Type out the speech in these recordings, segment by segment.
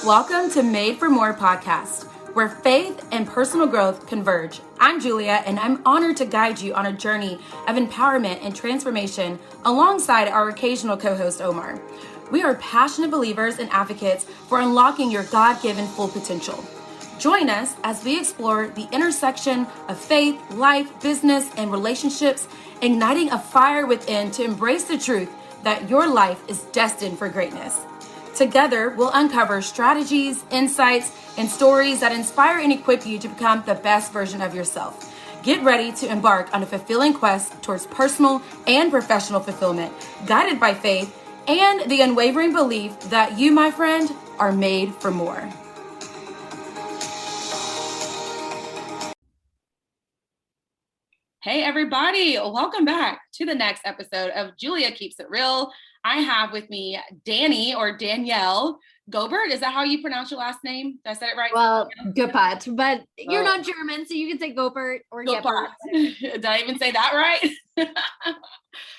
Welcome to Made for More podcast, where faith and personal growth converge. I'm Julia, and I'm honored to guide you on a journey of empowerment and transformation alongside our occasional co-host, Omar. We are passionate believers and advocates for unlocking your God-given full potential. Join us as we explore the intersection of faith, life, business, and relationships, igniting a fire within to embrace the truth that your life is destined for greatness. Together, we'll uncover strategies, insights, and stories that inspire and equip you to become the best version of yourself. Get ready to embark on a fulfilling quest towards personal and professional fulfillment, guided by faith and the unwavering belief that you, my friend, are made for more. Hey, everybody. Welcome back to the next episode of Julia Keeps It Real. I have with me Dani or Danielle Goeppert. Is that how you pronounce your last name? Did I say it right? Well, Goeppert, but you're not German, so you can say Goeppert or Goeppert. Did I even say that right?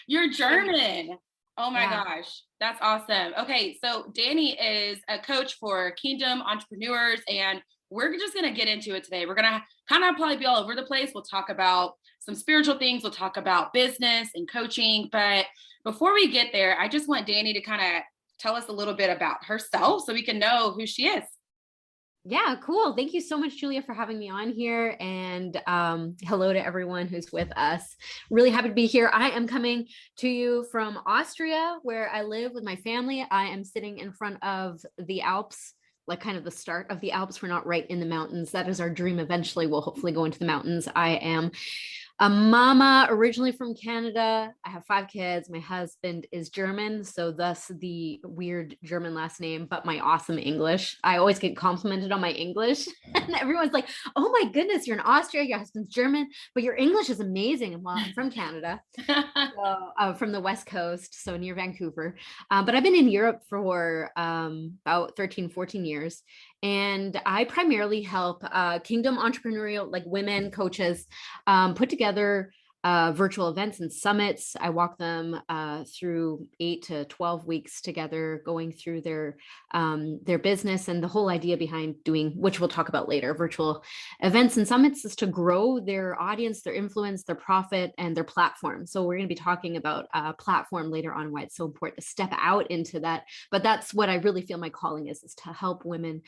You're German. Oh my gosh. That's awesome. Okay. So Dani is a coach for Kingdom entrepreneurs, and we're just going to get into it today. We're going to kind of probably be all over the place. We'll talk about some spiritual things. We'll talk about business and coaching. But before we get there, I just want Dani to kind of tell us a little bit about herself so we can know who she is. Yeah, cool. Thank you so much, Julia, for having me on here. And hello to everyone who's with us. Really happy to be here. I am coming to you from Austria, where I live with my family. I am sitting in front of the Alps, like kind of the start of the Alps. We're not right in the mountains. That is our dream. Eventually, we'll hopefully go into the mountains. I am a mama originally from Canada. I have 5 kids. My husband is German, so thus the weird German last name, but my awesome English. I always get complimented on my English, and everyone's like, "Oh my goodness, you're in Austria. Your husband's German, but your English is amazing." And well, I'm from Canada, so, from the West Coast, so near Vancouver. But I've been in Europe for about 13, 14 years. And I primarily help Kingdom entrepreneurial, like women coaches, put together virtual events and summits. I walk them through 8 to 12 weeks together, going through their business. And the whole idea behind doing, which we'll talk about later, virtual events and summits, is to grow their audience, their influence, their profit, and their platform. So we're going to be talking about platform later on, why it's so important to step out into that. But that's what I really feel my calling is to help women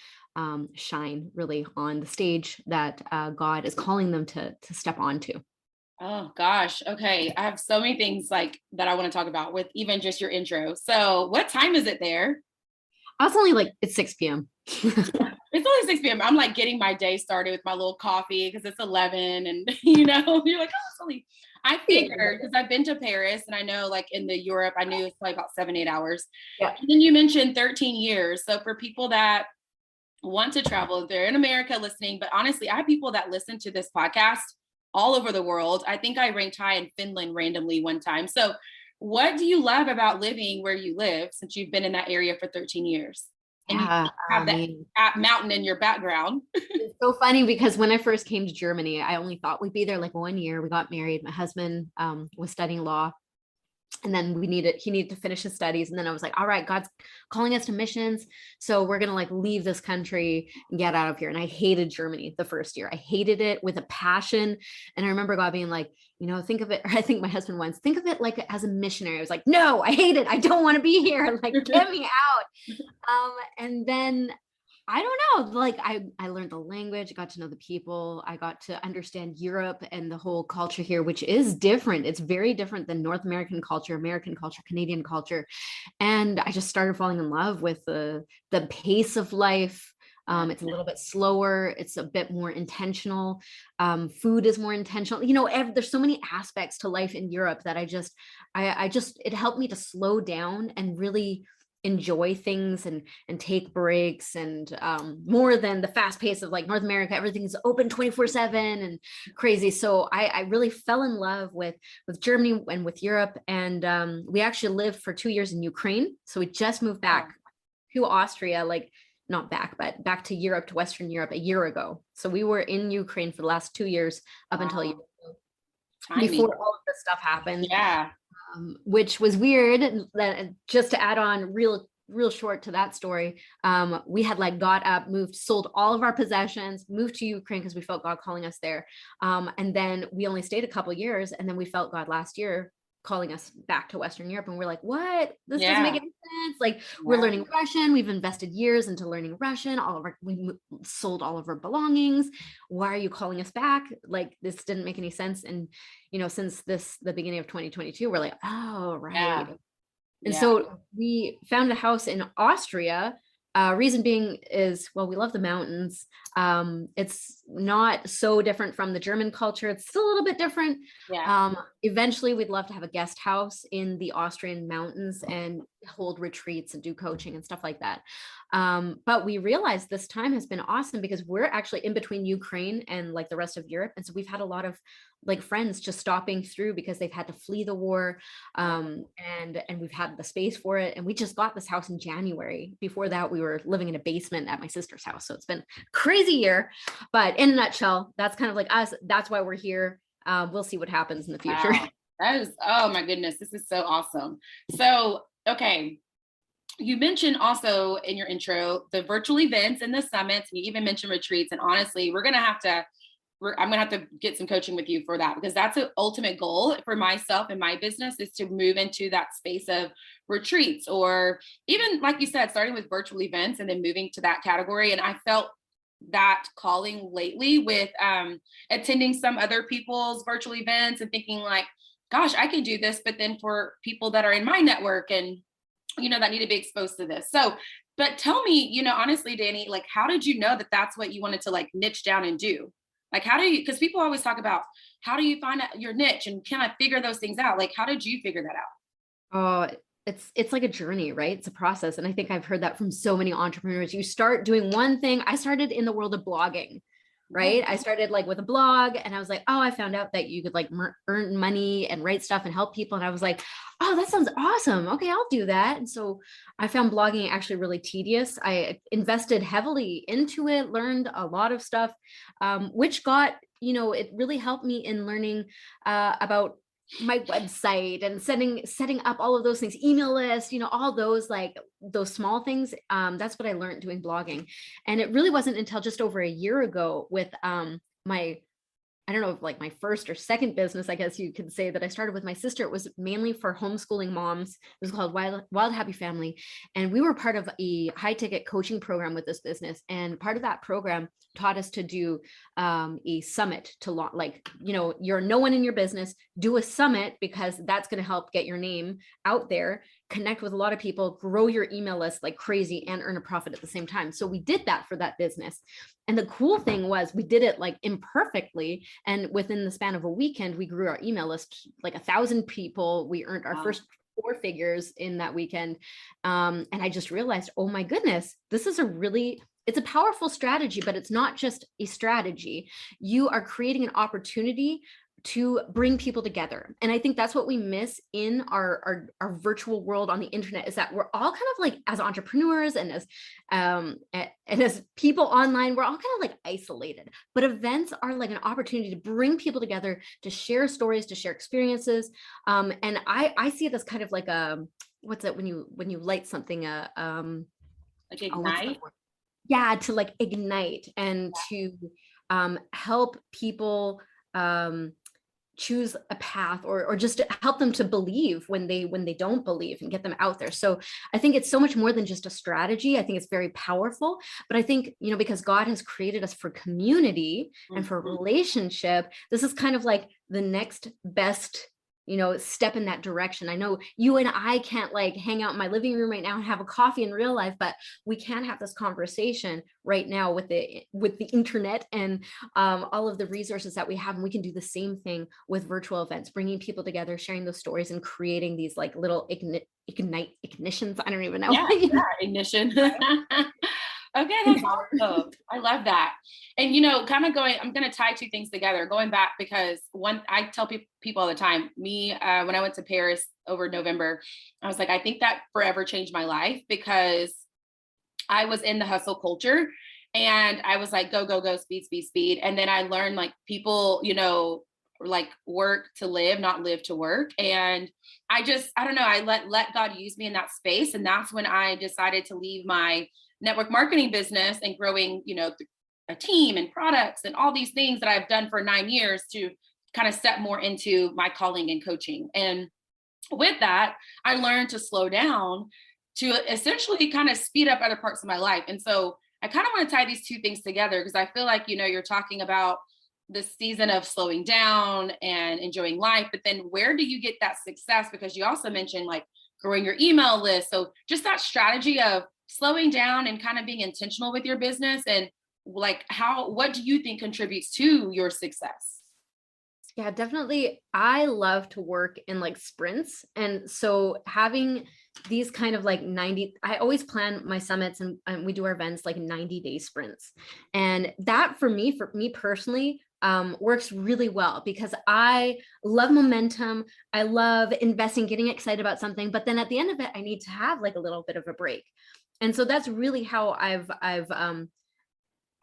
shine really on the stage that God is calling them to step onto. Oh gosh. Okay. I have so many things like that I want to talk about with even just your intro. So what time is it there? It's only like, it's 6 p.m. It's only 6 p.m. I'm like getting my day started with my little coffee because it's 11 and you're like, oh, it's only, I figured because I've been to Paris and I know like in the Europe, I knew it's probably about 7-8 hours. Yeah. And then you mentioned 13 years. So for people that want to travel, they're in America listening, but honestly, I have people that listen to this podcast all over the world. I think I ranked high in Finland randomly one time. So what do you love about living where you live since you've been in that area for 13 years? And you have that mountain in your background. It's so funny because when I first came to Germany, I only thought we'd be there like 1 year. We got married. My husband was studying law. And then he needed to finish his studies. And then I was like, all right, God's calling us to missions. So we're going to like leave this country and get out of here. And I hated Germany the first year. I hated it with a passion. And I remember God being like, think of it, or I think my husband once, think of it like as a missionary. I was like, no, I hate it. I don't want to be here. Like, get me out. And then I don't know, like I learned the language, got to know the people. I got to understand Europe and the whole culture here, which is different. It's very different than North American culture, Canadian culture. And I just started falling in love with the pace of life. It's a little bit slower. It's a bit more intentional. Food is more intentional. There's so many aspects to life in Europe that it helped me to slow down and really enjoy things and take breaks and more than the fast pace of like North America. Everything's open 24/7 and crazy. So I really fell in love with Germany and with Europe. And we actually lived for 2 years in Ukraine. So we just moved back to Austria, like not back, but back to Europe, to Western Europe a year ago. So we were in Ukraine for the last 2 years up until a year ago, before all of this stuff happened. Yeah. Which was weird. That just to add on real real short to that story, we had like got up, moved, sold all of our possessions, moved to Ukraine because we felt God calling us there. And then we only stayed a couple years, and then we felt God last year calling us back to Western Europe. And we're like, what? This doesn't make any sense. Like, we're learning Russian. We've invested years into learning Russian. We sold all of our belongings. Why are you calling us back? Like, this didn't make any sense. And, since the beginning of 2022, we're like, oh, right. Yeah. And so we found a house in Austria. Reason being is, well, we love the mountains. It's not so different from the German culture. It's still a little bit different. Yeah. Eventually, we'd love to have a guest house in the Austrian mountains and hold retreats and do coaching and stuff like that. But we realized this time has been awesome because we're actually in between Ukraine and like the rest of Europe. And so we've had a lot of like friends just stopping through because they've had to flee the war. And we've had the space for it. And we just got this house in January. Before that, we were living in a basement at my sister's house. So it's been a crazy year, but in a nutshell, that's kind of like us. That's why we're here. We'll see what happens in the future. Wow. That is, oh my goodness, this is so awesome. So, okay. You mentioned also in your intro, the virtual events and the summits, and you even mentioned retreats. And honestly, I'm going to have to get some coaching with you for that, because that's an ultimate goal for myself and my business, is to move into that space of retreats, or even, like you said, starting with virtual events and then moving to that category. And I felt that calling lately with attending some other people's virtual events and thinking like, gosh, I can do this. But then for people that are in my network and, that need to be exposed to this. So, but tell me, honestly, Dani, like, how did you know that that's what you wanted to like niche down and do? Like, because people always talk about, how do you find out your niche and can I figure those things out? Like, how did you figure that out? Oh, it's like a journey, right? It's a process. And I think I've heard that from so many entrepreneurs. You start doing one thing. I started in the world of blogging, right? I started like with a blog, and I was like, oh, I found out that you could like earn money and write stuff and help people. And I was like, oh, that sounds awesome. Okay, I'll do that. And so I found blogging actually really tedious. I invested heavily into it, learned a lot of stuff, which got, it really helped me in learning about my website and setting up all of those things, email lists, all those, like those small things. That's what I learned doing blogging. And it really wasn't until just over a year ago with I don't know, like my first or second business, I guess you could say, that I started with my sister. It was mainly for homeschooling moms. It was called Wild Happy Family. And we were part of a high ticket coaching program with this business. And part of that program taught us to do a summit to you're no one in your business, do a summit, because that's going to help get your name out there, connect with a lot of people, grow your email list like crazy, and earn a profit at the same time. So we did that for that business. And the cool thing was we did it like imperfectly. And within the span of a weekend, we grew our email list like 1,000 people. We earned our first 4 figures in that weekend. And I just realized, oh my goodness, it's a powerful strategy, but it's not just a strategy. You are creating an opportunity to bring people together. And I think that's what we miss in our virtual world on the internet, is that we're all kind of like, as entrepreneurs and as people online, we're all kind of like isolated. But events are like an opportunity to bring people together, to share stories, to share experiences. And I see it as kind of like what's it when you light something, like ignite? Yeah, to like ignite and to help people choose a path, or just to help them to believe when they don't believe, and get them out there. So I think it's so much more than just a strategy. I think it's very powerful, but I think, because God has created us for community and for relationship, this is kind of like the next best step in that direction. I know you and I can't like hang out in my living room right now and have a coffee in real life, but we can have this conversation right now with the internet and all of the resources that we have. And we can do the same thing with virtual events, bringing people together, sharing those stories, and creating these like little ignitions. I don't even know. Yeah, ignition. Okay, that's awesome. I love that. And, kind of I'm going to tie 2 things together, going back, because I tell people all the time, when I went to Paris over November, I was like, I think that forever changed my life, because I was in the hustle culture and I was like, go, go, go, speed, speed, speed. And then I learned like people, like work to live, not live to work. And I don't know, I let God use me in that space. And that's when I decided to leave my network marketing business and growing, a team and products and all these things that I've done for 9 years to kind of step more into my calling and coaching. And with that, I learned to slow down to essentially kind of speed up other parts of my life. And so I kind of want to tie these two things together because I feel like, you're talking about this season of slowing down and enjoying life, but then where do you get that success? Because you also mentioned like growing your email list. So just that strategy of slowing down and kind of being intentional with your business, and like what do you think contributes to your success? Yeah, definitely. I love to work in like sprints. And so having these kind of like I always plan my summits and we do our events like 90-day sprints. And that for me personally, works really well because I love momentum. I love investing, getting excited about something, but then at the end of it, I need to have like a little bit of a break. And so that's really how I've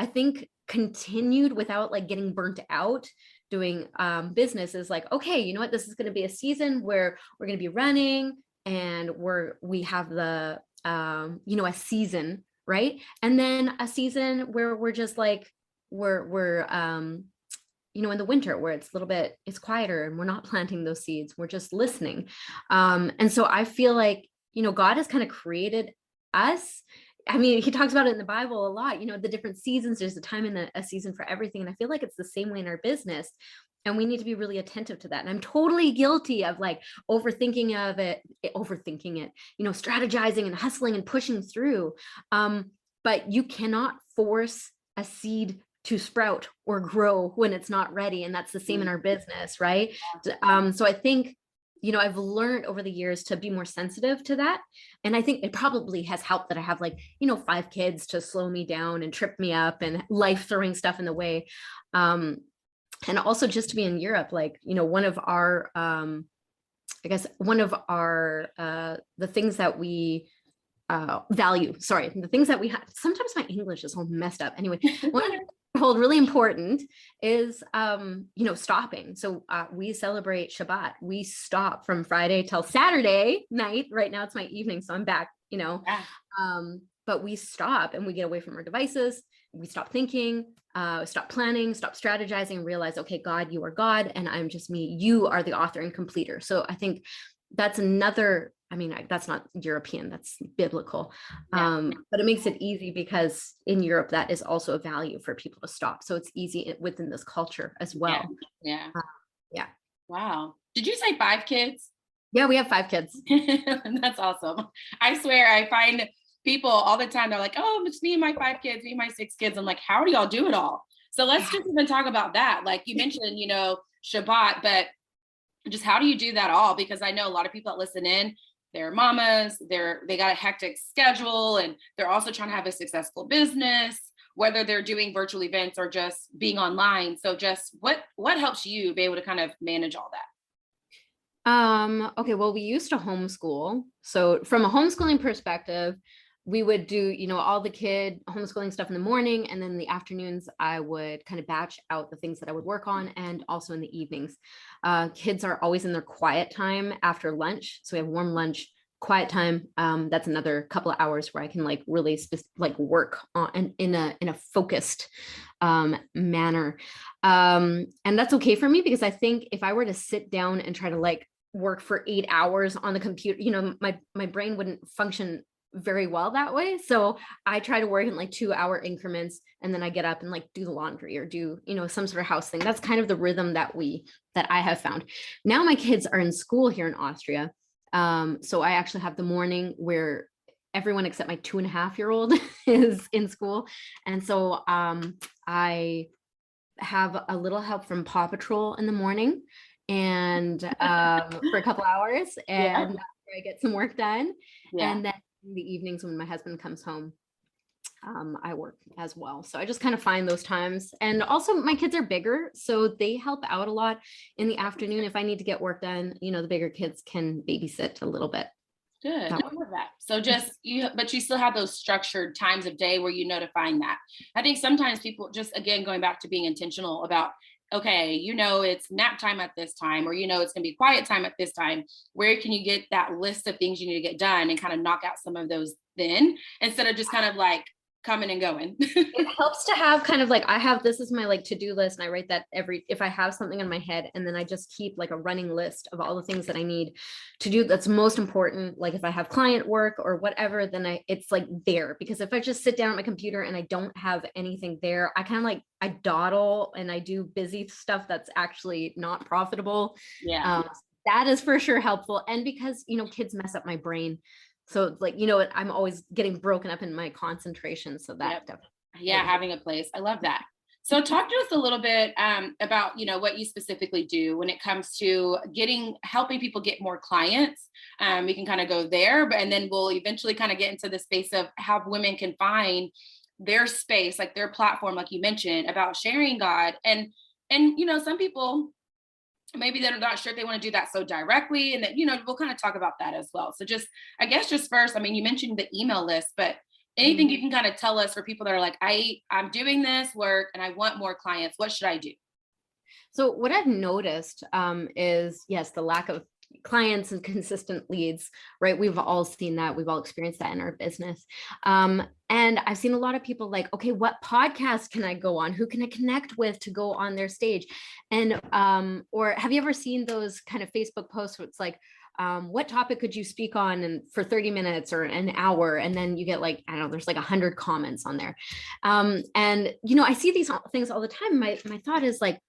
I think continued without like getting burnt out doing business is like, okay, you know what, this is going to be a season where we're going to be running and we have the a season, right? And then a season where we're just like we're in the winter where it's quieter and we're not planting those seeds, we're just listening. And so I feel like God has kind of created us. I mean, he talks about it in the Bible a lot, the different seasons. There's a time and a season for everything. And I feel like it's the same way in our business. And we need to be really attentive to that. And I'm totally guilty of like overthinking it, strategizing and hustling and pushing through. But you cannot force a seed to sprout or grow when it's not ready. And that's the same in our business, right? So I think I've learned over the years to be more sensitive to that. And I think it probably has helped that I have 5 kids to slow me down and trip me up and life throwing stuff in the way. And also just to be in Europe, one of our, the things that we value, the things that we have, sometimes my English is all messed up. Anyway, one of hold really important is stopping. So we celebrate Shabbat. We stop from Friday till Saturday night. Right now it's my evening, so I'm back, Yeah. But we stop and we get away from our devices. We stop thinking, stop planning, stop strategizing, realize, okay, God, you are God and I'm just me. You are the author and completer. So I think that's another, that's not European, that's biblical. But it makes it easy because in Europe, that is also a value for people to stop. So it's easy within this culture as well. Yeah. Wow. Did you say 5 kids? Yeah, we have 5 kids. That's awesome. I swear I find people all the time, they're like, oh, it's me and my 5 kids, me and my 6 kids. I'm like, how do y'all do it all? So let's just even talk about that. Like you mentioned, Shabbat, but just how do you do that all? Because I know a lot of people that listen in, they're mamas, they got a hectic schedule, and they're also trying to have a successful business, whether they're doing virtual events or just being online. So just what helps you be able to kind of manage all that? Okay, well, we used to homeschool. So from a homeschooling perspective, we would do, all the kid homeschooling stuff in the morning. And then in the afternoons, I would kind of batch out the things that I would work on. And also in the evenings, kids are always in their quiet time after lunch. So we have warm lunch, quiet time. That's another couple of hours where I can really work on in a focused manner. And that's okay for me because I think if I were to sit down and try to work for 8 hours on the computer, my brain wouldn't function very well that way. So I try to work in 2-hour increments, and then I get up and do the laundry or do, some sort of house thing. That's kind of the rhythm that I have found. Now my kids are in school here in Austria. So I actually have the morning where everyone except my 2.5-year-old is in school. And so I have a little help from Paw Patrol in the morning and for a couple hours, and I get some work done. And then in the evenings when my husband comes home, I work as well. So I just kind of find those times. And also my kids are bigger, so they help out a lot in the afternoon. If I need to get work done, the bigger kids can babysit a little bit. Good. I love that. So but you still have those structured times of day where to find that. I think sometimes people just, again, going back to being intentional about okay, it's nap time at this time, or, it's going to be quiet time at this time. Where can you get that list of things you need to get done and kind of knock out some of those then, instead of just kind of like coming and going? It helps to have kind of like, this is my like to-do list, and I write that if I have something in my head, and then I just keep like a running list of all the things that I need to do that's most important. Like if I have client work or whatever, then it's like there, because if I just sit down at my computer and I don't have anything there, I kind of like, I dawdle and I do busy stuff that's actually not profitable. Yeah. That is for sure helpful. And because, kids mess up my brain. So it's like, I'm always getting broken up in my concentration. So that definitely. Yeah, having a place. I love that. So talk to us a little bit about, what you specifically do when it comes to helping people get more clients. We can kind of go there, and then we'll eventually kind of get into the space of how women can find their space, like their platform, like you mentioned, about sharing God. And some people, maybe they're not sure if they want to do that so directly. And that, we'll kind of talk about that as well. So I guess first, you mentioned the email list, but anything you can kind of tell us for people that are like, I'm doing this work and I want more clients. What should I do? So what I've noticed is, yes, the lack of clients and consistent leads, right? We've all seen that. We've all experienced that in our business. And I've seen a lot of people like, okay, what podcast can I go on? Who can I connect with to go on their stage? And, or have you ever seen those kind of Facebook posts where it's like, what topic could you speak on and for 30 minutes or an hour? And then you get like, I don't know, there's like 100 comments on there. And, I see these things all the time. My thought is like,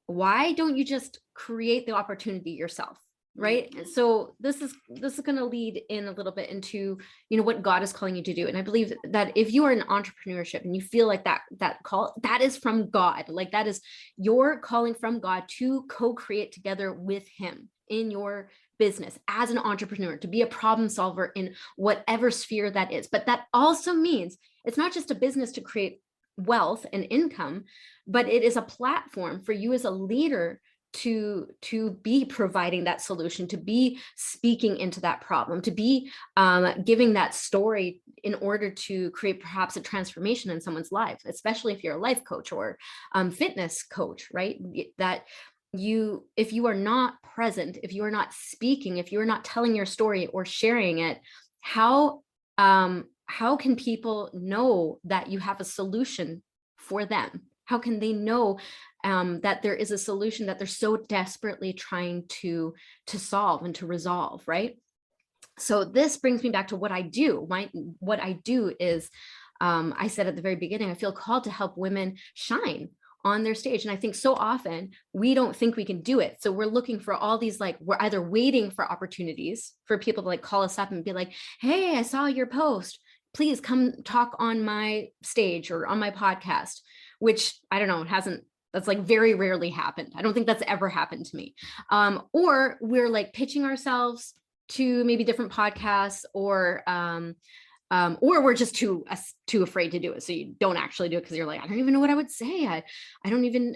why don't you just create the opportunity yourself? Right. So this is going to lead in a little bit into, what God is calling you to do. And I believe that if you are in entrepreneurship and you feel like that call, that is from God, like that is your calling from God to co-create together with him in your business as an entrepreneur, to be a problem solver in whatever sphere that is. But that also means it's not just a business to create wealth and income, but it is a platform for you as a leader to be providing that solution, to be speaking into that problem, to be giving that story in order to create perhaps a transformation in someone's life, especially if you're a life coach or fitness coach, right? That if you are not present, if you are not speaking, if you are not telling your story or sharing it, how can people know that you have a solution for them? How can they know that there is a solution that they're so desperately trying to solve and to resolve, right? So this brings me back to what I do. What I do is, I said at the very beginning, I feel called to help women shine on their stage. And I think so often we don't think we can do it. So we're looking for all these, like, we're either waiting for opportunities for people to like call us up and be like, hey, I saw your post. Please come talk on my stage or on my podcast, which I don't know, that's like very rarely happened. I don't think that's ever happened to me. Or we're like pitching ourselves to maybe different podcasts, or we're just too afraid to do it. So you don't actually do it because you're like, I don't even know what I would say. I don't even,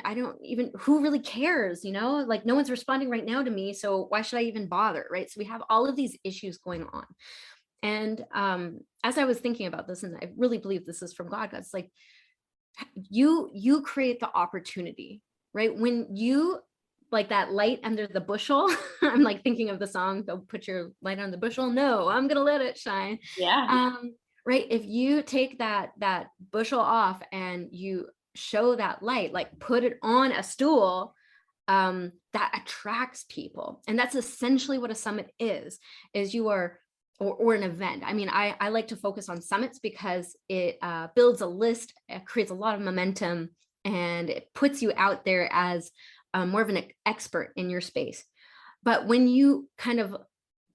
who really cares? Like no one's responding right now to me. So why should I even bother? Right. So we have all of these issues going on. And as I was thinking about this, and I really believe this is from God, God's like, you create the opportunity, right? When you like that light under the bushel, I'm like thinking of the song, don't put your light on the bushel. No, I'm going to let it shine. Yeah. Right. If you take that bushel off and you show that light, like put it on a stool, that attracts people. And that's essentially what a summit is you are, or an event. I mean, I like to focus on summits because it builds a list, it creates a lot of momentum, and it puts you out there as more of an expert in your space. But when you kind of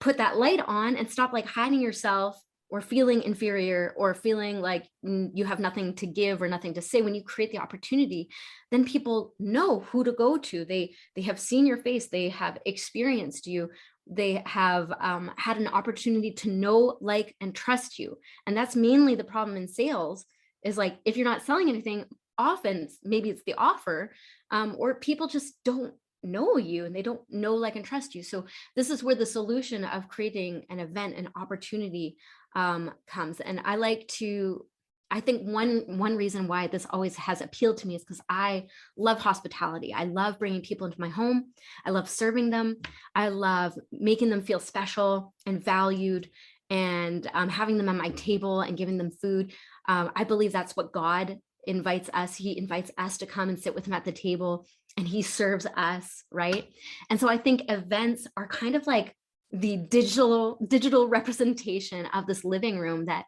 put that light on and stop like hiding yourself or feeling inferior or feeling like you have nothing to give or nothing to say, when you create the opportunity, then people know who to go to. They have seen your face, they have experienced you, they have had an opportunity to know, like, and trust you. And that's mainly the problem in sales, is like, if you're not selling anything, often maybe it's the offer, or people just don't know you and they don't know, like, and trust you. So this is where the solution of creating an event, an opportunity comes. And I like to I think one reason why this always has appealed to me is because I love hospitality. I love bringing people into my home. I love serving them. I love making them feel special and valued, and having them at my table and giving them food. I believe that's what God invites us. He invites us to come and sit with him at the table, and he serves us, right? And so I think events are kind of like the digital representation of this living room, that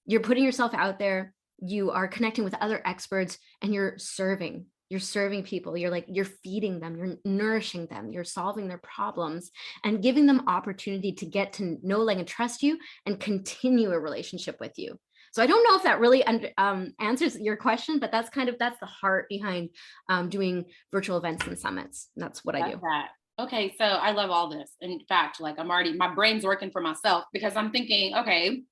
you're putting yourself out there, you are connecting with other experts, and you're serving people. You're feeding them, you're nourishing them, you're solving their problems, and giving them opportunity to get to know, like, and trust you, and continue a relationship with you. So I don't know if that really answers your question, but that's the heart behind doing virtual events and summits. And that's what I do. That. Okay, so I love all this. In fact, like, my brain's working for myself, because I'm thinking, okay,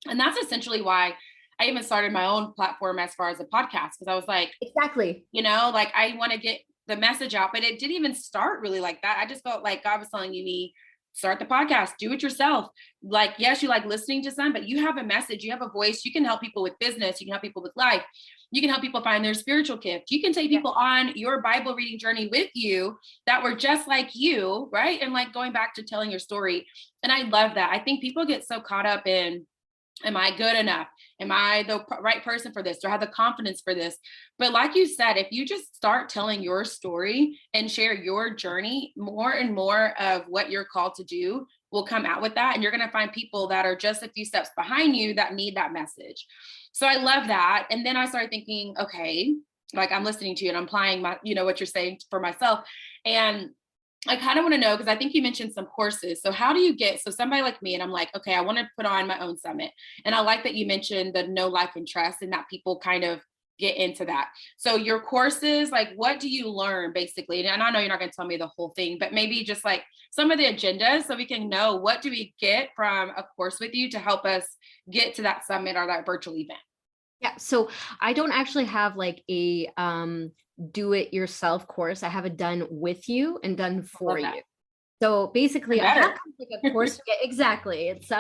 and that's essentially why I even started my own platform as far as a podcast, because I was like, exactly, like, I want to get the message out, but it didn't even start really like that. I just felt like God was telling me, start the podcast, do it yourself. Like, yes, you like listening to some, but you have a message, you have a voice, you can help people with business, you can help people with life, you can help people find their spiritual gift. You can take people on your Bible reading journey with you that were just like you, right? And like going back to telling your story. And I love that. I think people get so caught up in, am I good enough? Am I the right person for this? Do I have the confidence for this? But like you said, if you just start telling your story and share your journey, more and more of what you're called to do will come out with that. And you're going to find people that are just a few steps behind you that need that message. So I love that. And then I started thinking, okay, like, I'm listening to you and I'm applying my, what you're saying for myself. And I kind of want to know, because I think you mentioned some courses. So how do you so somebody like me, and I'm like, okay, I want to put on my own summit. And I like that you mentioned the know, like, and trust, and that people kind of get into that. So your courses, like, what do you learn basically? And I know you're not going to tell me the whole thing, but maybe just like some of the agendas, so we can know, what do we get from a course with you to help us get to that summit or that virtual event? Yeah. So I don't actually have like a do it yourself course. I have it done with you and done for you. So basically I have like a course. Exactly. It's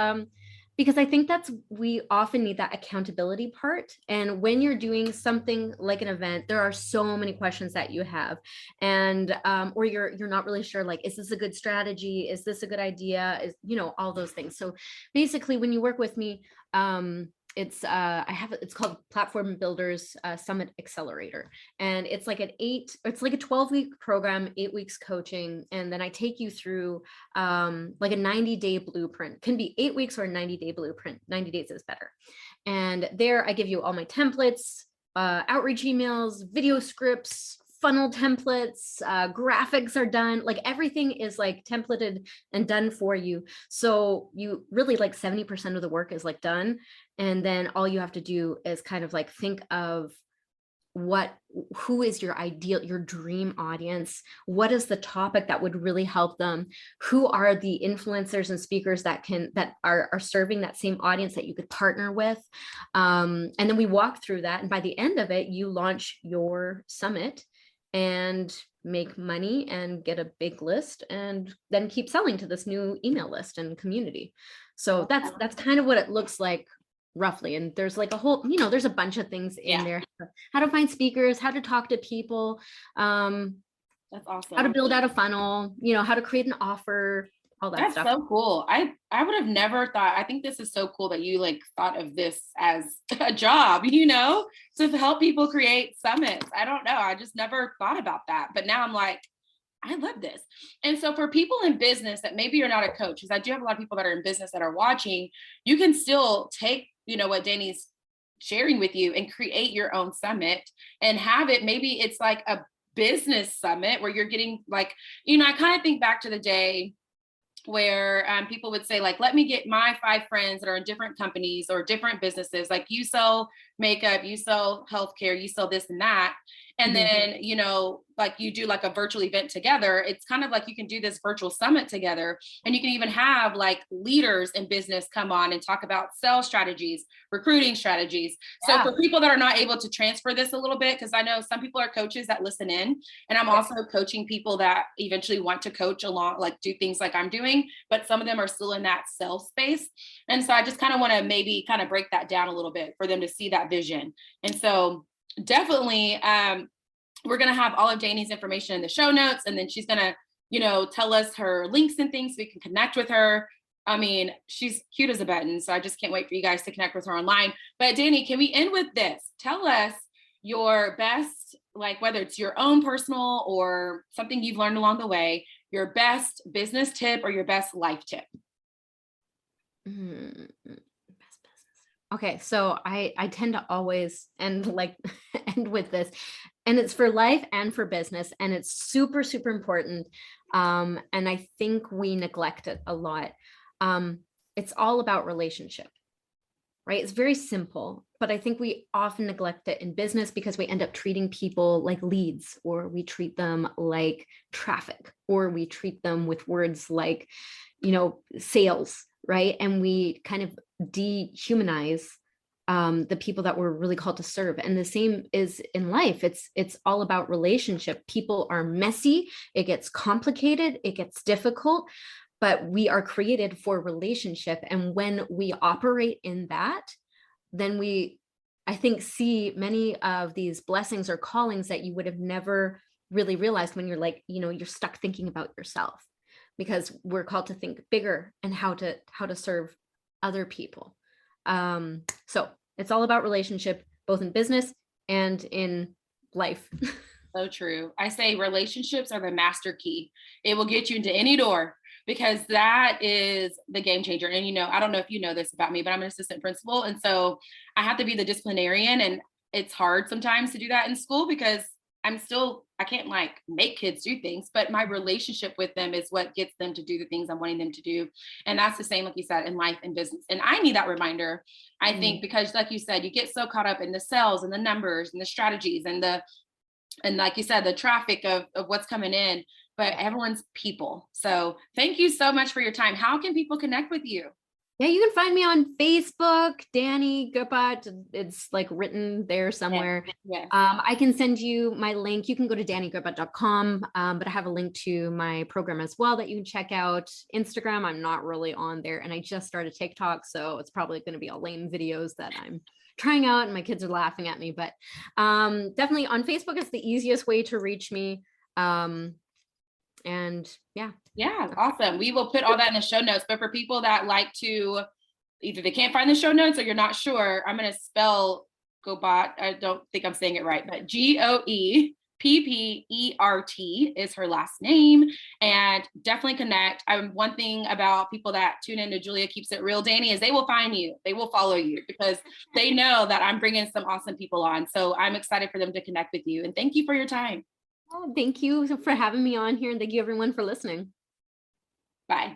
because I think we often need that accountability part. And when you're doing something like an event, there are so many questions that you have, and or you're not really sure, like, is this a good strategy? Is this a good idea? Is, all those things. So basically when you work with me, it's it's called Platform Builders Summit Accelerator, and it's like a 12-week program, 8 weeks coaching, and then I take you through like a 90-day blueprint. Can be 8 weeks or a 90-day blueprint. 90 days is better. And there I give you all my templates, outreach emails, video scripts, funnel templates, graphics are done, like everything is like templated and done for you. So you really, like, 70% of the work is like done. And then all you have to do is kind of like think of who is your dream audience? What is the topic that would really help them? Who are the influencers and speakers that are serving that same audience that you could partner with? And then we walk through that. And by the end of it, you launch your summit and make money and get a big list, and then keep selling to this new email list and community. So that's kind of what it looks like roughly. And there's like a whole, there's a bunch of things in there: how to find speakers, how to talk to people, that's awesome, how to build out a funnel, how to create an offer, all that That's stuff. so cool. I would have never thought. I think this is so cool that you like thought of this as a job, to help people create summits. I don't know. I just never thought about that. But now I'm like, I love this. And so for people in business that maybe you're not a coach, because I do have a lot of people that are in business that are watching, you can still take, what Dani's sharing with you and create your own summit and have it. Maybe it's like a business summit where you're getting like, I kind of think back to the day where people would say, like, let me get my 5 friends that are in different companies or different businesses. Like, you sell makeup, you sell healthcare, you sell this and that. And then, like, you do like a virtual event together. It's kind of like you can do this virtual summit together, and you can even have like leaders in business come on and talk about sales strategies, recruiting strategies. So for people that are not able to transfer this a little bit, because I know some people are coaches that listen in, and I'm also coaching people that eventually want to coach along, like do things like I'm doing. doing, but some of them are still in that self space. And so I just kind of want to maybe kind of break that down a little bit for them to see that vision. And so definitely, we're going to have all of Dani's information in the show notes, and then she's going to, tell us her links and things so we can connect with her. I mean, she's cute as a button. So I just can't wait for you guys to connect with her online. But Dani, can we end with this? Tell us your best, like whether it's your own personal or something you've learned along the way, your best business tip or your best life tip. Okay, so I tend to always end with this, and it's for life and for business, and it's super, super important. And I think we neglect it a lot. It's all about relationship, right? It's very simple, but I think we often neglect it in business because we end up treating people like leads, or we treat them like traffic, or we treat them with words like, sales, right? And we kind of dehumanize the people that we're really called to serve. And the same is in life. It's all about relationship. People are messy. It gets complicated. It gets difficult, but we are created for relationship. And when we operate in that, then we, I think, see many of these blessings or callings that you would have never really realized when you're you're stuck thinking about yourself, because we're called to think bigger and how to serve other people. So it's all about relationship, both in business and in life. So true. I say relationships are the master key. It will get you into any door, because that is the game changer. And, I don't know if you know this about me, but I'm an assistant principal. And so I have to be the disciplinarian, and it's hard sometimes to do that in school because I can't make kids do things, but my relationship with them is what gets them to do the things I'm wanting them to do. And that's the same, like you said, in life and business. And I need that reminder, I think, because like you said, you get so caught up in the sales and the numbers and the strategies and like you said, the traffic of what's coming in, but everyone's people. So thank you so much for your time. How can people connect with you? Yeah, you can find me on Facebook, Dani Goeppert. It's written there somewhere. Yes. I can send you my link. You can go to danigoeppert.com, but I have a link to my program as well that you can check out. Instagram, I'm not really on there. And I just started TikTok, so it's probably going to be all lame videos that I'm trying out and my kids are laughing at me. But definitely on Facebook is the easiest way to reach me. And yeah, awesome. We will put all that in the show notes, but for people that like to, either they can't find the show notes or you're not sure, I'm going to spell Goeppert. I don't think I'm saying it right, but Goeppert is her last name, and definitely connect. One thing about people that tune into Julia Keeps It Real, Dani, is they will find you, they will follow you, because they know that I'm bringing some awesome people on. So I'm excited for them to connect with you, and thank you for your time. Oh, thank you for having me on here, and thank you everyone for listening. Bye.